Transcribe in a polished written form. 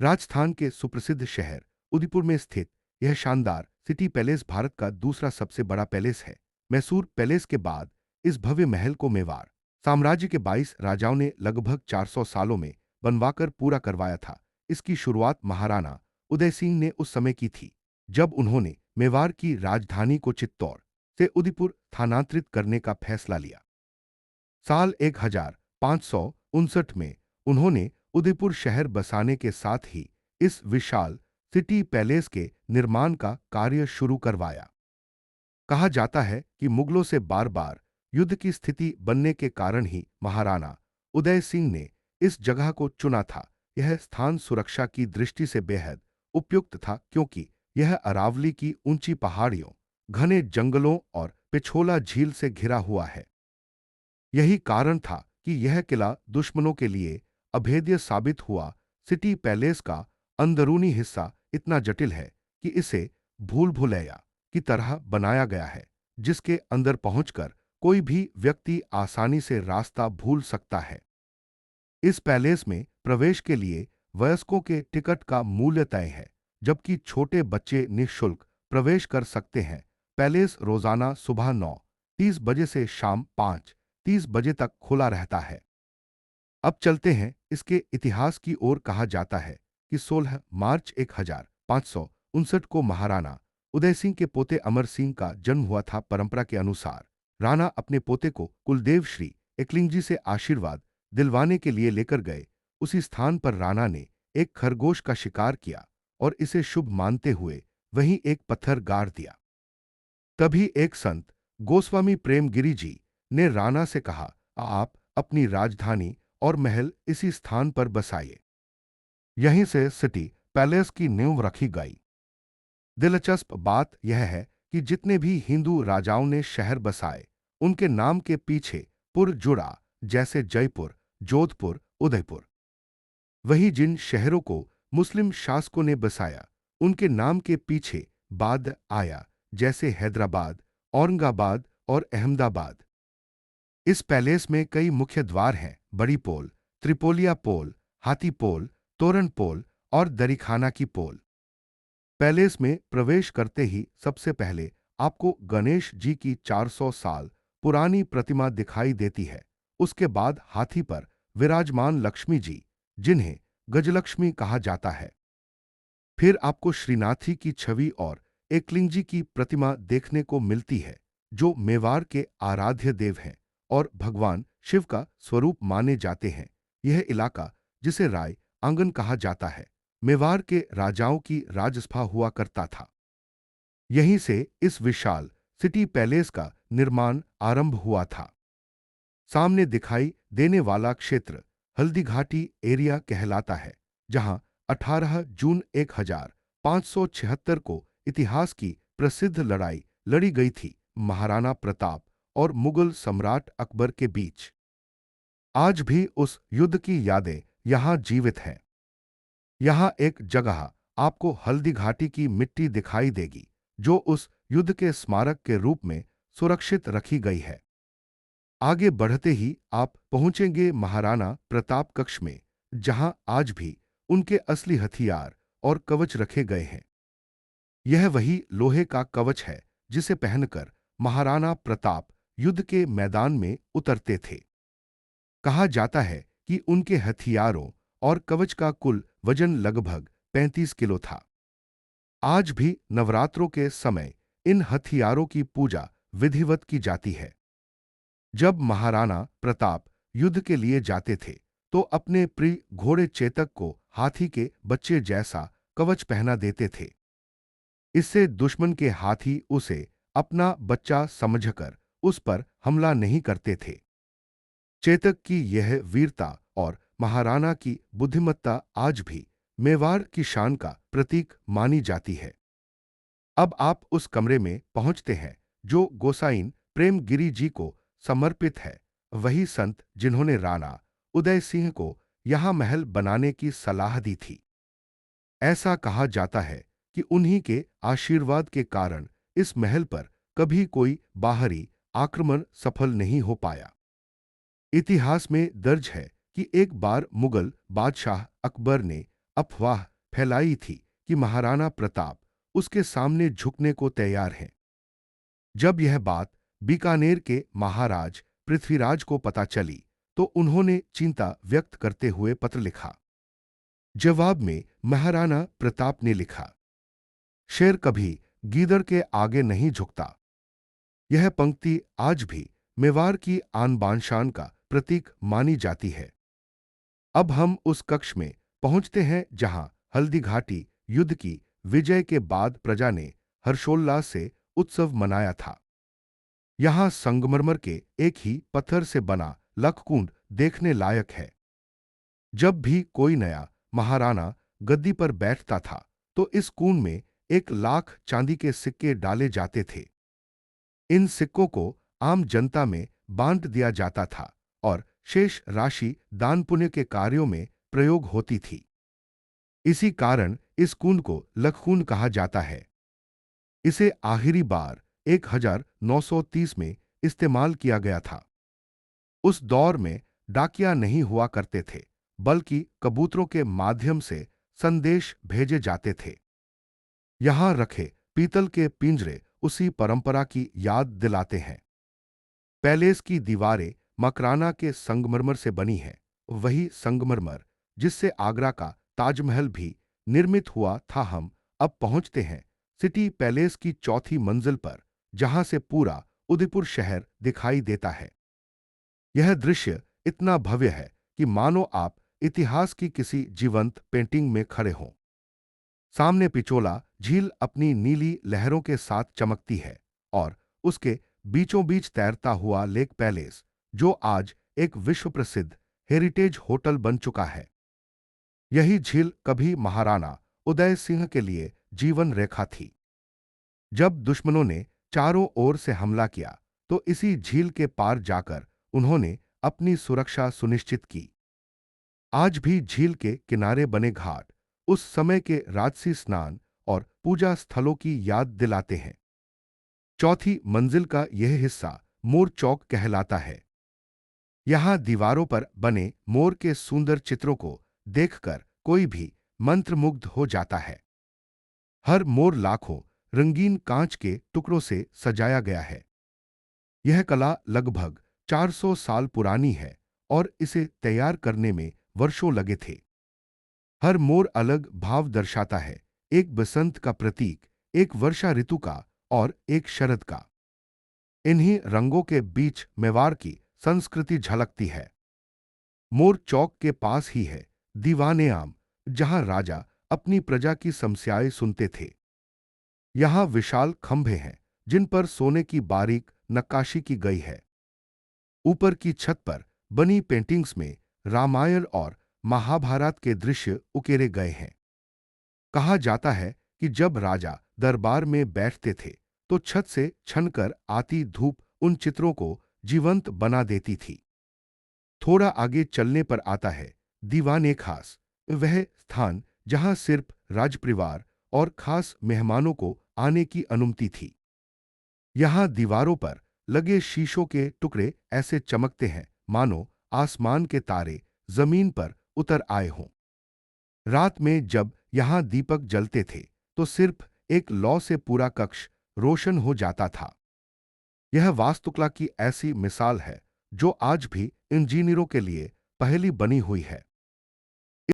राजस्थान के सुप्रसिद्ध शहर उदयपुर में स्थित यह शानदार सिटी पैलेस भारत का दूसरा सबसे बड़ा पैलेस है। मैसूर पैलेस के बाद इस भव्य महल को मेवाड़ साम्राज्य के 22 राजाओं ने लगभग 400 सालों में बनवाकर पूरा करवाया था। इसकी शुरुआत महाराणा उदय सिंह ने उस समय की थी जब उन्होंने मेवाड़ की राजधानी को चित्तौड़ से उदयपुर स्थानांतरित करने का फैसला लिया। साल 1559 में उन्होंने उदयपुर शहर बसाने के साथ ही इस विशाल सिटी पैलेस के निर्माण का कार्य शुरू करवाया। कहा जाता है कि मुगलों से बार बार युद्ध की स्थिति बनने के कारण ही महाराणा उदय सिंह ने इस जगह को चुना था। यह स्थान सुरक्षा की दृष्टि से बेहद उपयुक्त था क्योंकि यह अरावली की ऊंची पहाड़ियों, घने जंगलों और पिछोला झील से घिरा हुआ है। यही कारण था कि यह किला दुश्मनों के लिए अभेद्य साबित हुआ। सिटी पैलेस का अंदरूनी हिस्सा इतना जटिल है कि इसे भूल भुलैया की तरह बनाया गया है, जिसके अंदर पहुंचकर कोई भी व्यक्ति आसानी से रास्ता भूल सकता है। इस पैलेस में प्रवेश के लिए वयस्कों के टिकट का मूल्य तय है, जबकि छोटे बच्चे निःशुल्क प्रवेश कर सकते हैं। पैलेस रोजाना सुबह 9:30 बजे से शाम 5:30 बजे तक खुला रहता है। अब चलते हैं इसके इतिहास की ओर। कहा जाता है कि 16 मार्च 1559 को महाराणा उदय सिंह के पोते अमर सिंह का जन्म हुआ था। परंपरा के अनुसार राणा अपने पोते को कुलदेव श्री एकलिंगजी से आशीर्वाद दिलवाने के लिए लेकर गए। उसी स्थान पर राणा ने एक खरगोश का शिकार किया और इसे शुभ मानते हुए वहीं एक पत्थर गाड़ दिया। तभी एक संत गोस्वामी प्रेमगिरी जी ने राणा से कहा, आप अपनी राजधानी और महल इसी स्थान पर बसाइए। यहीं से सिटी पैलेस की नींव रखी गई। दिलचस्प बात यह है कि जितने भी हिंदू राजाओं ने शहर बसाए, उनके नाम के पीछे पुर जुड़ा, जैसे जयपुर, जोधपुर, उदयपुर। वही जिन शहरों को मुस्लिम शासकों ने बसाया, उनके नाम के पीछे बाद आया, जैसे हैदराबाद, औरंगाबाद और अहमदाबाद। इस पैलेस में कई मुख्य द्वार हैं: बड़ी पोल, त्रिपोलिया पोल, हाथी पोल, तोरण पोल और दरीखाना की पोल। पैलेस में प्रवेश करते ही सबसे पहले आपको गणेश जी की 400 साल पुरानी प्रतिमा दिखाई देती है। उसके बाद हाथी पर विराजमान लक्ष्मी जी, जिन्हें गजलक्ष्मी कहा जाता है। फिर आपको श्रीनाथी की छवि और एकलिंगजी की प्रतिमा देखने को मिलती है, जो मेवाड़ के आराध्य देव हैं और भगवान शिव का स्वरूप माने जाते हैं। यह इलाका, जिसे राय आंगन कहा जाता है, मेवाड़ के राजाओं की राजसभा हुआ करता था। यहीं से इस विशाल सिटी पैलेस का निर्माण आरंभ हुआ था। सामने दिखाई देने वाला क्षेत्र हल्दीघाटी एरिया कहलाता है, जहां 18 जून 1576 को इतिहास की प्रसिद्ध लड़ाई लड़ी गई थी, महाराणा प्रताप और मुगल सम्राट अकबर के बीच। आज भी उस युद्ध की यादें यहां जीवित हैं। यहां एक जगह आपको हल्दी घाटी की मिट्टी दिखाई देगी, जो उस युद्ध के स्मारक के रूप में सुरक्षित रखी गई है। आगे बढ़ते ही आप पहुंचेंगे महाराणा प्रताप कक्ष में, जहां आज भी उनके असली हथियार और कवच रखे गए हैं। यह वही लोहे का कवच है जिसे पहनकर महाराणा प्रताप युद्ध के मैदान में उतरते थे। कहा जाता है कि उनके हथियारों और कवच का कुल वजन लगभग 35 किलो था। आज भी नवरात्रों के समय इन हथियारों की पूजा विधिवत की जाती है। जब महाराणा प्रताप युद्ध के लिए जाते थे, तो अपने प्रिय घोड़े चेतक को हाथी के बच्चे जैसा कवच पहना देते थे। इससे दुश्मन के हाथी उसे अपना बच्चा समझकर उस पर हमला नहीं करते थे। चेतक की यह वीरता और महाराणा की बुद्धिमत्ता आज भी मेवाड़ की शान का प्रतीक मानी जाती है। अब आप उस कमरे में पहुंचते हैं जो गोसाइन प्रेमगिरी जी को समर्पित है, वही संत जिन्होंने राणा उदय सिंह को यहां महल बनाने की सलाह दी थी। ऐसा कहा जाता है कि उन्हीं के आशीर्वाद के कारण इस महल पर कभी कोई बाहरी आक्रमण सफल नहीं हो पाया। इतिहास में दर्ज है कि एक बार मुगल बादशाह अकबर ने अफवाह फैलाई थी कि महाराणा प्रताप उसके सामने झुकने को तैयार हैं। जब यह बात बीकानेर के महाराज पृथ्वीराज को पता चली तो उन्होंने चिंता व्यक्त करते हुए पत्र लिखा। जवाब में महाराणा प्रताप ने लिखा, शेर कभी गीदड़ के आगे नहीं झुकता। यह पंक्ति आज भी मेवाड़ की आन बान शान का प्रतीक मानी जाती है। अब हम उस कक्ष में पहुंचते हैं जहां हल्दी घाटी युद्ध की विजय के बाद प्रजा ने हर्षोल्लास से उत्सव मनाया था। यहां संगमरमर के एक ही पत्थर से बना लखकुंड देखने लायक है। जब भी कोई नया महाराणा गद्दी पर बैठता था तो इस कुंड में 1 लाख चांदी के सिक्के डाले जाते थे। इन सिक्कों को आम जनता में बांट दिया जाता था और शेष राशि दान पुण्य के कार्यों में प्रयोग होती थी। इसी कारण इस कुंड को लखकुंड कहा जाता है। इसे आखिरी बार 1930 में इस्तेमाल किया गया था। उस दौर में डाकिया नहीं हुआ करते थे, बल्कि कबूतरों के माध्यम से संदेश भेजे जाते थे। यहां रखे पीतल के पिंजरे उसी परंपरा की याद दिलाते हैं। पैलेस की दीवारें मकराना के संगमरमर से बनी हैं, वही संगमरमर जिससे आगरा का ताजमहल भी निर्मित हुआ था। हम अब पहुंचते हैं सिटी पैलेस की चौथी मंजिल पर, जहां से पूरा उदयपुर शहर दिखाई देता है। यह दृश्य इतना भव्य है कि मानो आप इतिहास की किसी जीवंत पेंटिंग में खड़े हों। सामने पिचोला झील अपनी नीली लहरों के साथ चमकती है और उसके बीचों बीच तैरता हुआ लेक पैलेस, जो आज एक विश्व प्रसिद्ध हेरिटेज होटल बन चुका है। यही झील कभी महाराणा उदय सिंह के लिए जीवन रेखा थी। जब दुश्मनों ने चारों ओर से हमला किया तो इसी झील के पार जाकर उन्होंने अपनी सुरक्षा सुनिश्चित की। आज भी झील के किनारे बने घाट उस समय के राजसी स्नान और पूजा स्थलों की याद दिलाते हैं। चौथी मंजिल का यह हिस्सा मोर चौक कहलाता है। यहां दीवारों पर बने मोर के सुंदर चित्रों को देखकर कोई भी मंत्रमुग्ध हो जाता है। हर मोर लाखों रंगीन कांच के टुकड़ों से सजाया गया है। यह कला लगभग 400 साल पुरानी है और इसे तैयार करने में वर्षों लगे थे। हर मोर अलग भाव दर्शाता है, एक बसंत का प्रतीक, एक वर्षा ऋतु का और एक शरद का। इन्हीं रंगों के बीच मेवाड़ की संस्कृति झलकती है। मोर चौक के पास ही है दीवाने आम, जहां राजा अपनी प्रजा की समस्याएं सुनते थे। यहां विशाल खंभे हैं जिन पर सोने की बारीक नक्काशी की गई है। ऊपर की छत पर बनी पेंटिंग्स में रामायण और महाभारत के दृश्य उकेरे गए हैं। कहा जाता है कि जब राजा दरबार में बैठते थे तो छत से छनकर आती धूप उन चित्रों को जीवंत बना देती थी। थोड़ा आगे चलने पर आता है दीवाने खास, वह स्थान जहां सिर्फ राजपरिवार और खास मेहमानों को आने की अनुमति थी। यहां दीवारों पर लगे शीशों के टुकड़े ऐसे चमकते हैं मानो आसमान के तारे जमीन पर उतर आए हों। रात में जब यहां दीपक जलते थे तो सिर्फ एक लौ से पूरा कक्ष रोशन हो जाता था। यह वास्तुकला की ऐसी मिसाल है जो आज भी इंजीनियरों के लिए पहेली बनी हुई है।